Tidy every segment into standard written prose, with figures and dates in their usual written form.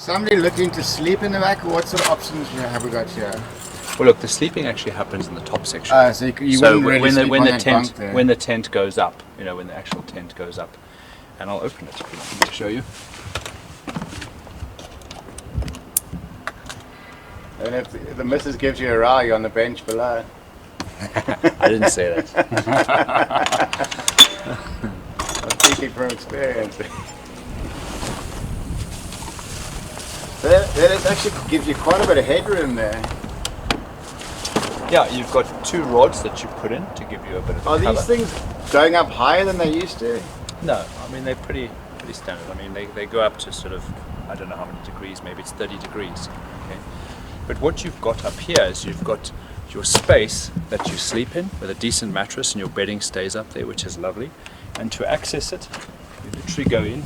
Somebody looking to sleep in the back, what sort of options have we got here? Well, look, the sleeping actually happens in the top section. So you wouldn't really sleep on that bunk there. When the tent goes up, you know, when the actual tent goes up, and I'll open it if you want me to show you. And if the missus gives you a ride on the bench below. I didn't say that. I'm speaking from experience. That actually gives you quite a bit of headroom there. Yeah, you've got two rods that you put in to give you a bit of cover. Are these things going up higher than they used to? No, I mean they're pretty standard. I mean they go up to sort of, I don't know how many degrees, maybe it's 30 degrees. Okay. But what you've got up here is you've got your space that you sleep in with a decent mattress, and your bedding stays up there, which is lovely. And to access it, you literally go in,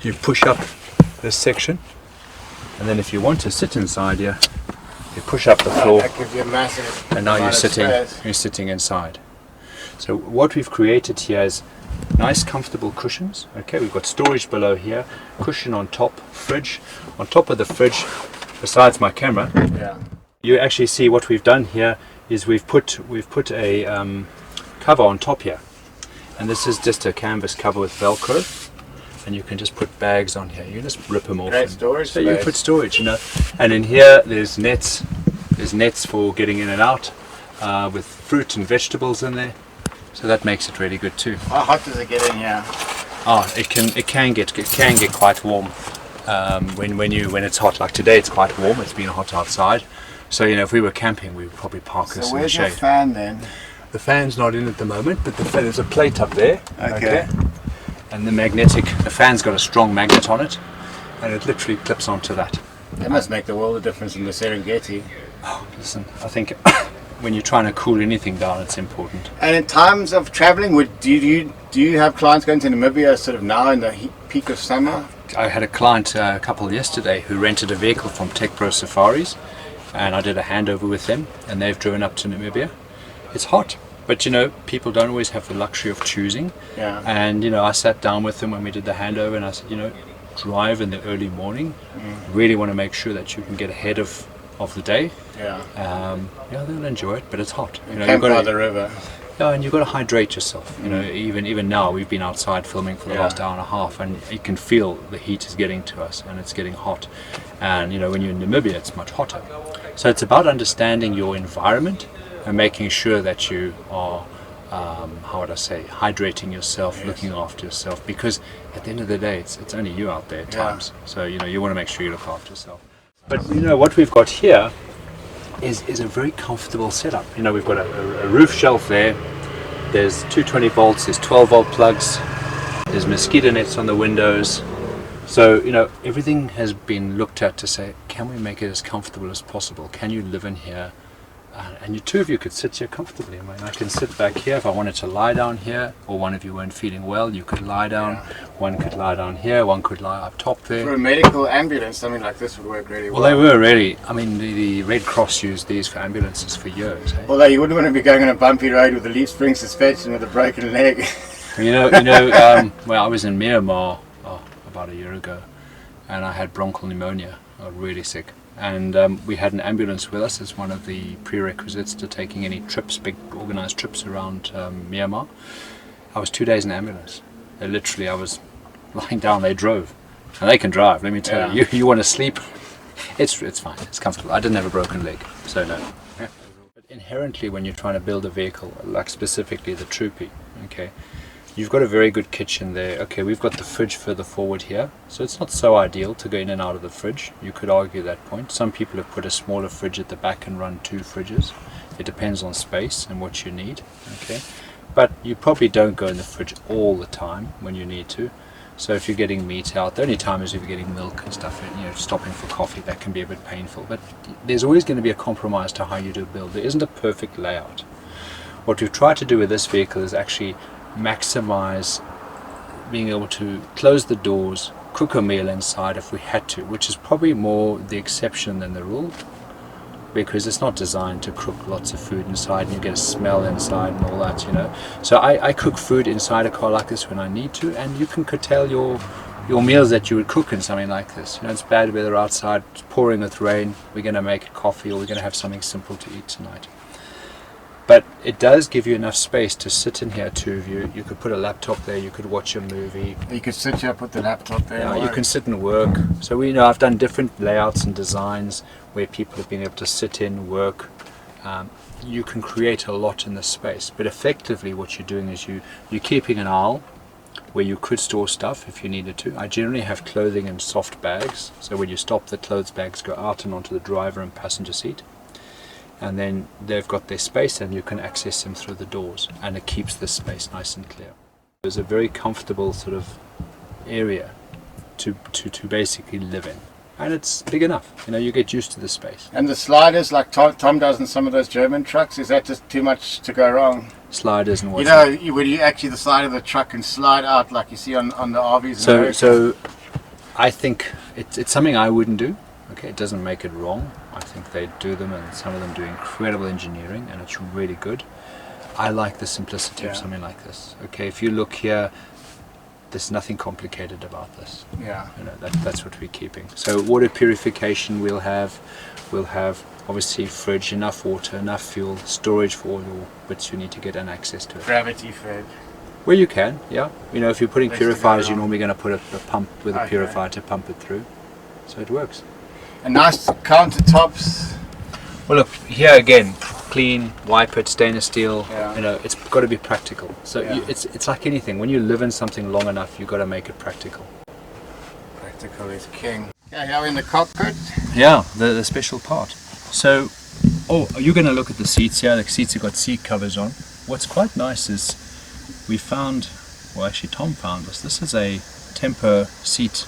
you push up this section, and then if you want to sit inside here, you push up the floor, that gives you a massive and now you're space. sitting inside. So what we've created here is nice comfortable cushions. Okay, we've got storage below here, cushion on top, fridge. On top of the fridge, besides my camera, you actually see what we've done here is we've put a cover on top here, and this is just a canvas cover with Velcro. And you can just put bags on here. You just rip them off. Great storage so you put storage, you know. And in here, there's nets. There's nets for getting in and out, with fruit and vegetables in there. So that makes it really good too. How hot does it get in here? Oh, it can get quite warm when it's hot. Like today, it's quite warm. It's been hot outside. So you know, if we were camping, we would probably park this in the shade. So where's your fan then? The fan's not in at the moment, but there's a plate up there. Okay. And the fan's got a strong magnet on it, and it literally clips onto that. That must make the world of difference in the Serengeti. Oh, listen, I think when you're trying to cool anything down, it's important. And in times of travelling, do you have clients going to Namibia sort of now in the peak of summer? I had a client, a couple yesterday, who rented a vehicle from Tech Pro Safaris, and I did a handover with them, and they've driven up to Namibia. It's hot. But you know, people don't always have the luxury of choosing. Yeah. And you know, I sat down with them when we did the handover, and I said, you know, drive in the early morning. Really want to make sure that you can get ahead of the day. Yeah. Yeah, they'll enjoy it, but it's hot. You know, camp by the river. Yeah, and you've got to hydrate yourself. You know, even now we've been outside filming for the last hour and a half, and you can feel the heat is getting to us, and it's getting hot. And you know, when you're in Namibia, it's much hotter. So it's about understanding your environment and making sure that you are, how would I say, hydrating yourself, looking after yourself, because at the end of the day, it's only you out there at times. So you know, you want to make sure you look after yourself. But you know, what we've got here is a very comfortable setup. You know, we've got a roof shelf there. There's 220 volts. There's 12-volt plugs. There's mosquito nets on the windows. So you know, everything has been looked at to say, can we make it as comfortable as possible? Can you live in here? And you two of you could sit here comfortably. I mean, I can sit back here if I wanted to lie down here, or one of you weren't feeling well, you could lie down. One could lie down here, one could lie up top there. For a medical ambulance, something like this would work really well. Well, they were really, I mean, the Red Cross used these for ambulances for years. Eh? Although you wouldn't want to be going on a bumpy road with a leaf spring suspension with a broken leg. Well, I was in Myanmar about a year ago, and I had bronchial pneumonia. I was really sick. And we had an ambulance with us as one of the prerequisites to taking any trips, big organised trips around Myanmar. I was 2 days in ambulance. I was lying down, they drove. And they can drive, let me tell you. You want to sleep, it's fine, it's comfortable. I didn't have a broken leg, so no. Yeah. But inherently, when you're trying to build a vehicle, like specifically the Troopy, okay, you've got a very good kitchen there. Okay, we've got the fridge further forward here, so it's not so ideal to go in and out of the fridge. You could argue that point. Some people have put a smaller fridge at the back and run 2 fridges. It depends on space and what you need. Okay, but you probably don't go in the fridge all the time when you need to. So if you're getting meat out, the only time is if you're getting milk and stuff, you know, stopping for coffee, that can be a bit painful. But there's always going to be a compromise to how you do build. There isn't a perfect layout. What we've tried to do with this vehicle is actually maximize being able to close the doors, cook a meal inside if we had to, which is probably more the exception than the rule. because it's not designed to cook lots of food inside and you get a smell inside and all that, you know. So I cook food inside a car like this when I need to, and you can curtail your meals that you would cook in something like this. You know, it's bad weather outside, it's pouring with rain, we're going to make coffee or we're going to have something simple to eat tonight. But it does give you enough space to sit in here, two of you. You could put a laptop there, you could watch a movie. You could sit here, put the laptop there. Yeah, you can sit and work. So we know I've done different layouts and designs where people have been able to sit in, work. You can create a lot in this space, but effectively what you're doing is you're keeping an aisle where you could store stuff if you needed to. I generally have clothing in soft bags, so when you stop, the clothes bags go out and onto the driver and passenger seat, and then they've got their space and you can access them through the doors, and it keeps the space nice and clear. It's a very comfortable sort of area to basically live in, and it's big enough, you know, you get used to the space. And the sliders, like Tom does in some of those German trucks, is that just too much to go wrong? Sliders and what? You know, when you actually, the side of the truck can slide out like you see on the RVs. So I think it's something I wouldn't do. Okay, it doesn't make it wrong. I think they do them, and some of them do incredible engineering, and it's really good. I like the simplicity of something like this. Okay, if you look here, there's nothing complicated about this. Yeah. You know, that's what we're keeping. So water purification we'll have obviously fridge, enough water, enough fuel, storage for all your bits you need to get an access to it. Gravity fed. Where you can, yeah. You know, if you're putting Place to go purifiers, you're around. normally going to put a pump with a Okay. purifier to pump it through. So it works. And nice countertops. Well, look, here again, clean, wipe it, stainless steel. Yeah. You know, it's got to be practical. So Yeah. it's like anything. When you live in something long enough, you've got to make it practical. Practical is king. Yeah, here we're in the cockpit. Yeah, the special part. So, you're going to look at the seats here. The seats have got seat covers on. What's quite nice is we found, well actually Tom found this. This is a Temper seat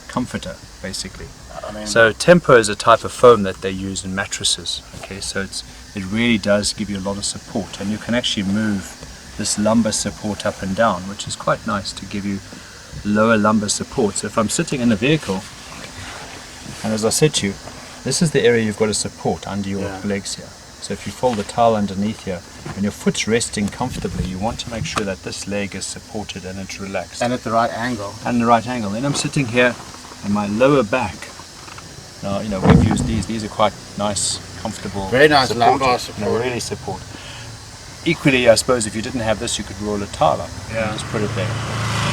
comforter, basically. I mean, So Temper is a type of foam that they use in mattresses. Okay, so it really does give you a lot of support, and you can actually move this lumbar support up and down, which is quite nice to give you lower lumbar support. So if I'm sitting in a vehicle, and as I said to you, this is the area you've got to support under your legs here. So if you fold the towel underneath here, when your foot's resting comfortably, you want to make sure that this leg is supported and it's relaxed. and at the right angle. And the right angle. Then I'm sitting here and my lower back. Now, you know, we've used these. These are quite nice, comfortable. Very nice support. lumbar support. You know, really support. Equally, I suppose if you didn't have this, you could roll a towel up. Yeah. And just put it there.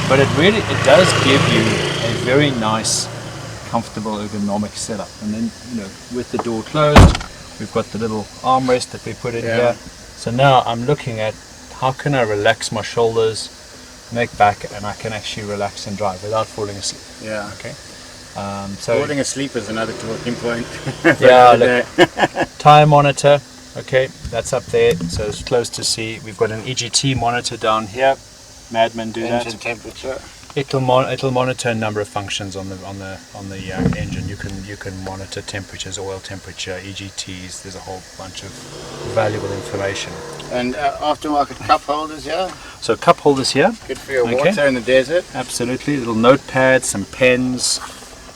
But it does give you a very nice, comfortable, ergonomic setup. And then, you know, with the door closed, we've got the little armrest that we put in here. So now I'm looking at how can I relax my shoulders, neck back, and I can actually relax and drive without falling asleep. Yeah. Okay. So Falling asleep is another talking point. yeah, look, tire monitor. Okay, that's up there, so it's close to see. We've got an EGT monitor down here. Madmen do Engine that. temperature. It'll monitor a number of functions on the engine. You can monitor temperatures, oil temperature, EGTs. There's a whole bunch of valuable information. And aftermarket cup holders here. So cup holders here. Good for your Okay. water in the desert. Absolutely, little notepads, some pens.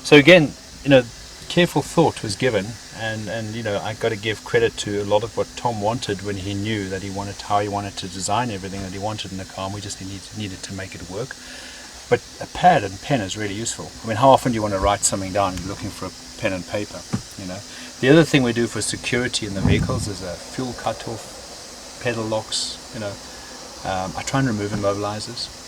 So again, you know, careful thought was given, and you know, I got to give credit to a lot of what Tom wanted when he knew that how he wanted to design everything that he wanted in the car, and we just needed to make it work. But a pad and pen is really useful. I mean, how often do you want to write something down and you're looking for a pen and paper, you know? The other thing we do for security in the vehicles is a fuel cutoff, pedal locks, you know. I try and remove immobilizers.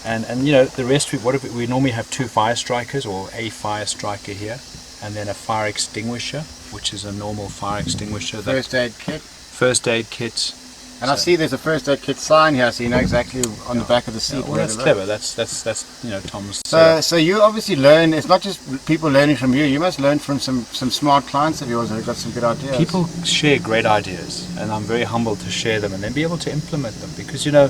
And you know, the rest, we normally have 2 fire strikers, or a fire striker here, and then a fire extinguisher, which is a normal fire extinguisher. First aid kit. First aid kit. And I see there's a first aid kit sign here, so you know exactly on the back of the seat. Well, where that's to clever. look. That's you know, Tom's. So you obviously learn. It's not just people learning from you. You must learn from some smart clients of yours that have got some good ideas. People share great ideas, and I'm very humbled to share them and then be able to implement them, because you know,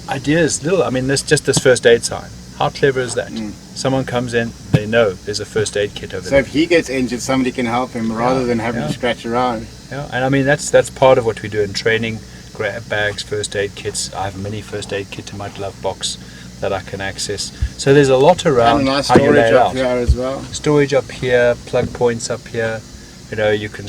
ideas little. I mean, this first aid sign. How clever is that? Someone comes in, they know there's a first aid kit over So there. if he gets injured, somebody can help him rather than having to scratch around. Yeah, and I mean that's part of what we do in training. Grab bags, first aid kits. I have a mini first aid kit in my glove box that I can access. So there's a lot around And a nice how you lay storage it up out. here as well. Storage up here, plug points up here. You know, you can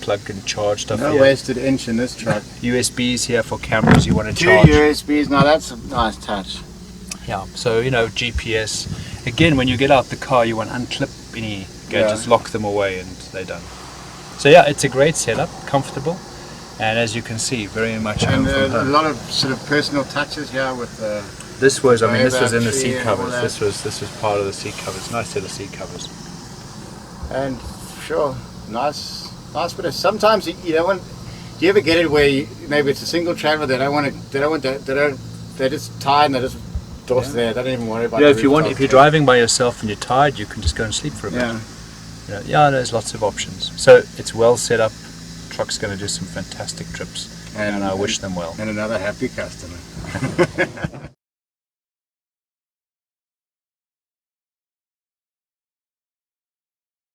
plug and charge stuff. No here. wasted inch in this truck. USBs here for cameras you want to 2 charge. USBs, now that's a nice touch. Yeah, so you know, GPS. Again, when you get out the car, you want to unclip any gadgets, lock them away, and they're done. So yeah, it's a great setup, comfortable, and as you can see, very much home from And a home. lot of sort of personal touches here with the... This was, I mean, this was in the tree seat and all covers. that. This was part of the seat covers. Nice set of seat covers. And sure, nice bit of... Sometimes you don't want... Do you ever get it where maybe it's a single traveler, they're just tired and they're just tossed there, they don't even worry about Yeah, the if you're rooftop. driving by yourself and you're tired, you can just go and sleep for a bit. Yeah. You know, yeah, there's lots of options. So it's well set up. Truck's going to do some fantastic trips, and I wish them well. And another happy customer.